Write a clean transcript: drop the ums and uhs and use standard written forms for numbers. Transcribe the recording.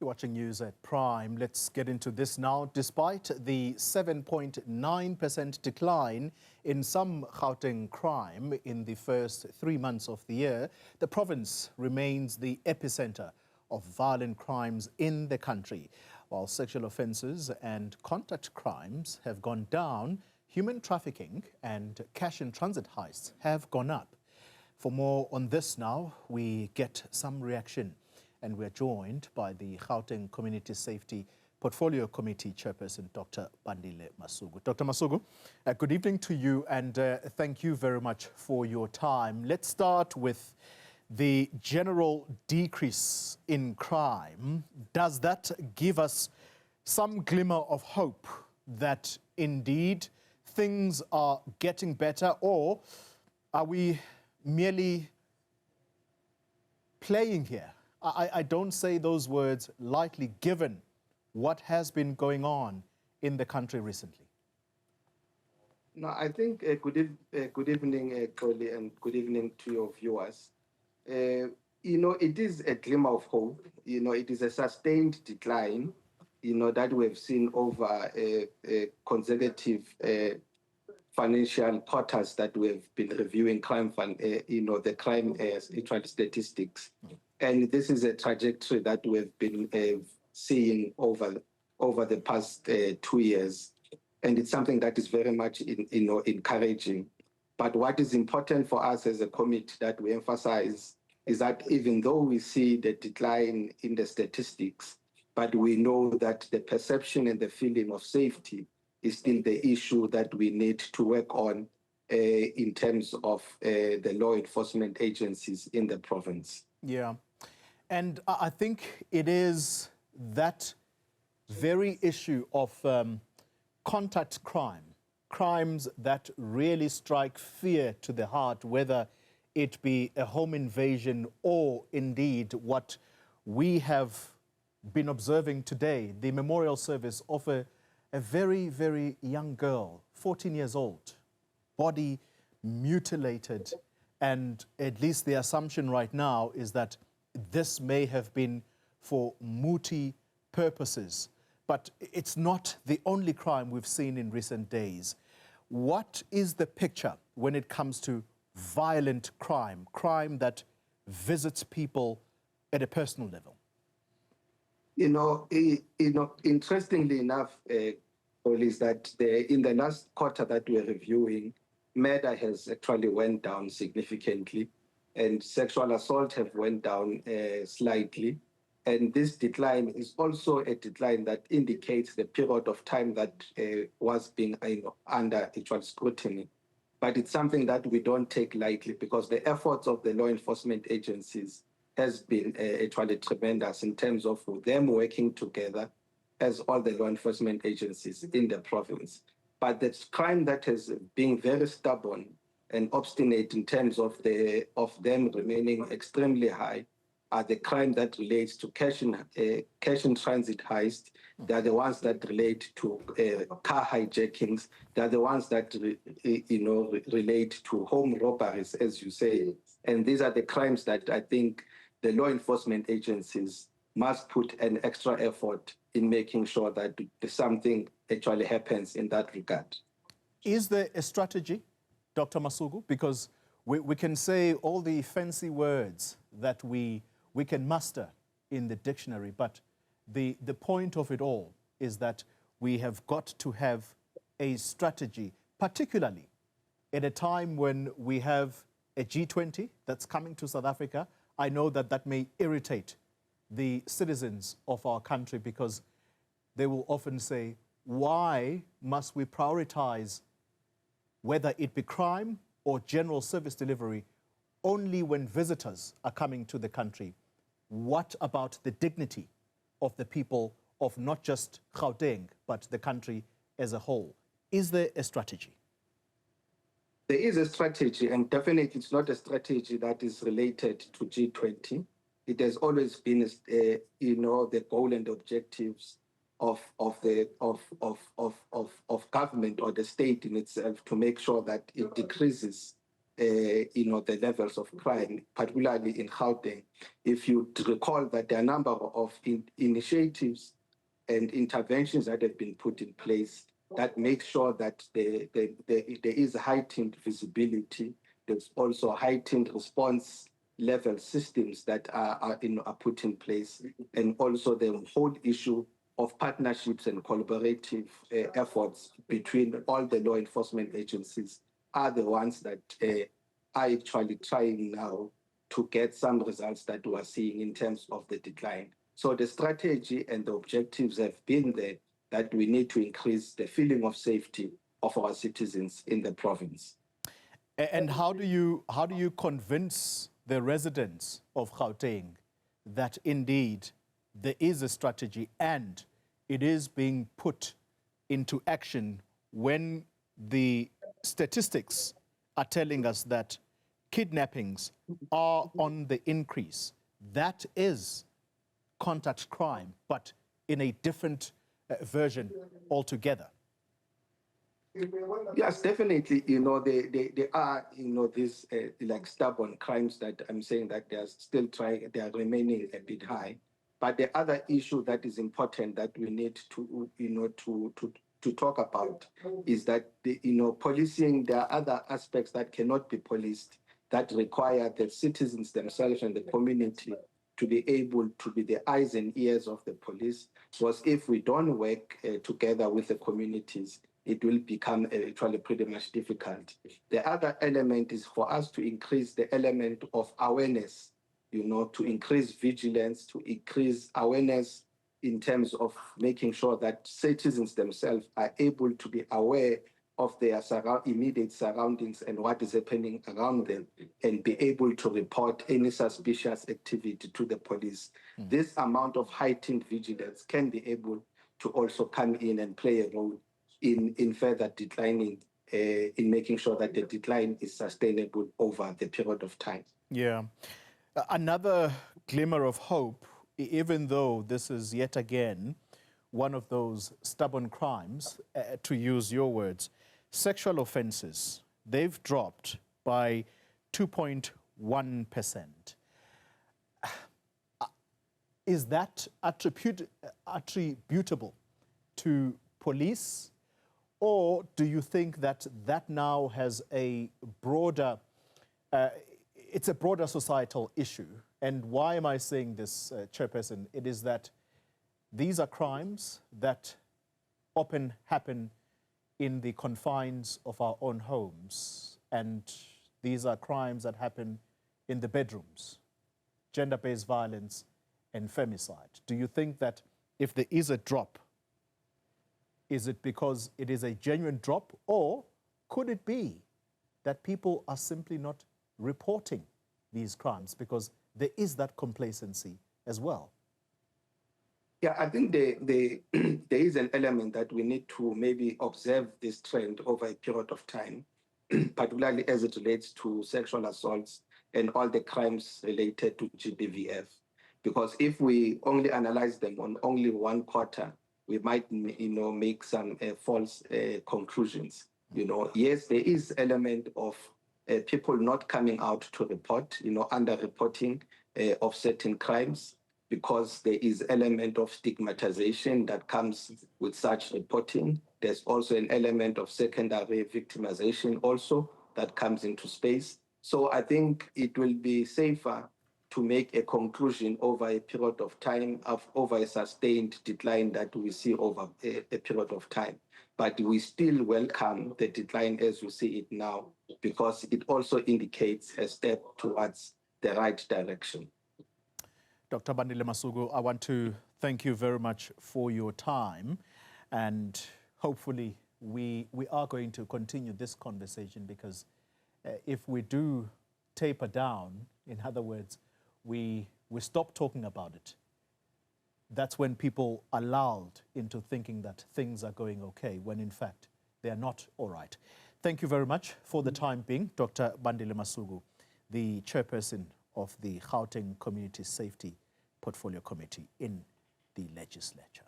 You're watching news at Prime. Let's get into this now. Despite the 7.9% decline in some Gauteng crime in the first 3 months of the year, the province remains the epicentre of violent crimes in the country. While sexual offences and contact crimes have gone down, human trafficking and cash-in-transit heists have gone up. For more on this now, we get some reaction. And we're joined by the Gauteng Community Safety Portfolio Committee Chairperson, Dr Bandile Masuku. Dr Masuku, good evening to you and thank you very much for your time. Let's start with the general decrease in crime. Does that give us some glimmer of hope that indeed things are getting better, or are we merely playing here? I don't say those words lightly, given what has been going on in the country recently. No, I think good evening, Coley, and good evening to your viewers. It is a glimmer of hope. It is a sustained decline, that we have seen over consecutive financial quarters that we have been reviewing crime fund, the crime statistics. And this is a trajectory that we've been seeing over the past 2 years. And it's something that is very much encouraging. But what is important for us as a committee that we emphasize is that even though we see the decline in the statistics, but we know that the perception and the feeling of safety is still the issue that we need to work on in terms of the law enforcement agencies in the province. Yeah. And I think it is that very issue of contact crime, crimes that really strike fear to the heart, whether it be a home invasion or indeed what we have been observing today, the memorial service of a very, very young girl, 14 years old, body mutilated. And at least the assumption right now is that this may have been for mooti purposes. But it's not the only crime we've seen in recent days. What is the picture when it comes to violent crime, crime that visits people at a personal level? Interestingly enough, is that in the last quarter that we're reviewing, murder has actually went down significantly, and sexual assault have went down slightly. And this decline is also a decline that indicates the period of time that was being under actual scrutiny. But it's something that we don't take lightly, because the efforts of the law enforcement agencies has been actually tremendous in terms of them working together as all the law enforcement agencies in the province. But the crime that has been very stubborn and obstinate in terms of them remaining extremely high are the crime that relates to cash in transit heist. They are the ones that relate to car hijackings. They are the ones that relate to home robberies, as you say. And these are the crimes that I think the law enforcement agencies must put an extra effort in making sure that something actually happens in that regard. Is there a strategy, Dr. Masuku? Because we can say all the fancy words that we can muster in the dictionary, but the point of it all is that we have got to have a strategy, particularly at a time when we have a G20 that's coming to South Africa. I know that that may irritate the citizens of our country, because they will often say, why must we prioritize whether it be crime or general service delivery only when visitors are coming to the country? What about the dignity of the people of not just Gauteng, but the country as a whole? Is there a strategy? There is a strategy, and definitely it's not a strategy that is related to G20. It has always been, the goal and objectives of government or the state in itself to make sure that it decreases the levels of crime, particularly in Gauteng. If you recall that there are a number of initiatives and interventions that have been put in place that make sure that there is heightened visibility. There's also heightened response level systems that are put in place, and also the whole issue of partnerships and collaborative efforts between all the law enforcement agencies are the ones that are actually trying now to get some results that we are seeing in terms of the decline. So the strategy and the objectives have been there, that we need to increase the feeling of safety of our citizens in the province. And how do you convince the residents of Gauteng that indeed there is a strategy and it is being put into action when the statistics are telling us that kidnappings are on the increase? That is contact crime, but in a different version altogether. Yes, definitely. They are, these like stubborn crimes that I'm saying that they are still trying, they are remaining a bit high. But the other issue that is important that we need to, to talk about is that, policing, there are other aspects that cannot be policed that require the citizens themselves and the community to be able to be the eyes and ears of the police. Because if we don't work together with the communities, it will become actually pretty much difficult. The other element is for us to increase the element of awareness, to increase vigilance, to increase awareness in terms of making sure that citizens themselves are able to be aware of their immediate surroundings and what is happening around them, and be able to report any suspicious activity to the police. This amount of heightened vigilance can be able to also come in and play a role in further declining, in making sure that the decline is sustainable over the period of time. Yeah. Another glimmer of hope, even though this is yet again one of those stubborn crimes, to use your words, sexual offences, they've dropped by 2.1%. Is that attributable to police? Or do you think that that now has a broader, it's a broader societal issue? And why am I saying this, Chairperson? It is that these are crimes that often happen in the confines of our own homes. And these are crimes that happen in the bedrooms, gender-based violence and femicide. Do you think that if there is a drop, is it because it is a genuine drop, or could it be that people are simply not reporting these crimes because there is that complacency as well? Yeah, I think there is an element that we need to maybe observe this trend over a period of time, particularly as it relates to sexual assaults and all the crimes related to GBVF. Because if we only analyze them on only one quarter, we might, make some false conclusions. Yes, there is element of people not coming out to report, under-reporting of certain crimes, because there is element of stigmatization that comes with such reporting. There's also an element of secondary victimization also that comes into space. So I think it will be safer to make a conclusion over a period of time, over a sustained decline that we see over a period of time. But we still welcome the decline as we see it now, because it also indicates a step towards the right direction. Dr. Bandile Masuku, I want to thank you very much for your time, and hopefully we are going to continue this conversation, because if we do taper down, in other words, we stop talking about it, that's when people are lulled into thinking that things are going okay, when in fact they are not all right. Thank you very much for the time being, Dr. Bandile Masuku, the chairperson of the Gauteng Community Safety Portfolio Committee in the legislature.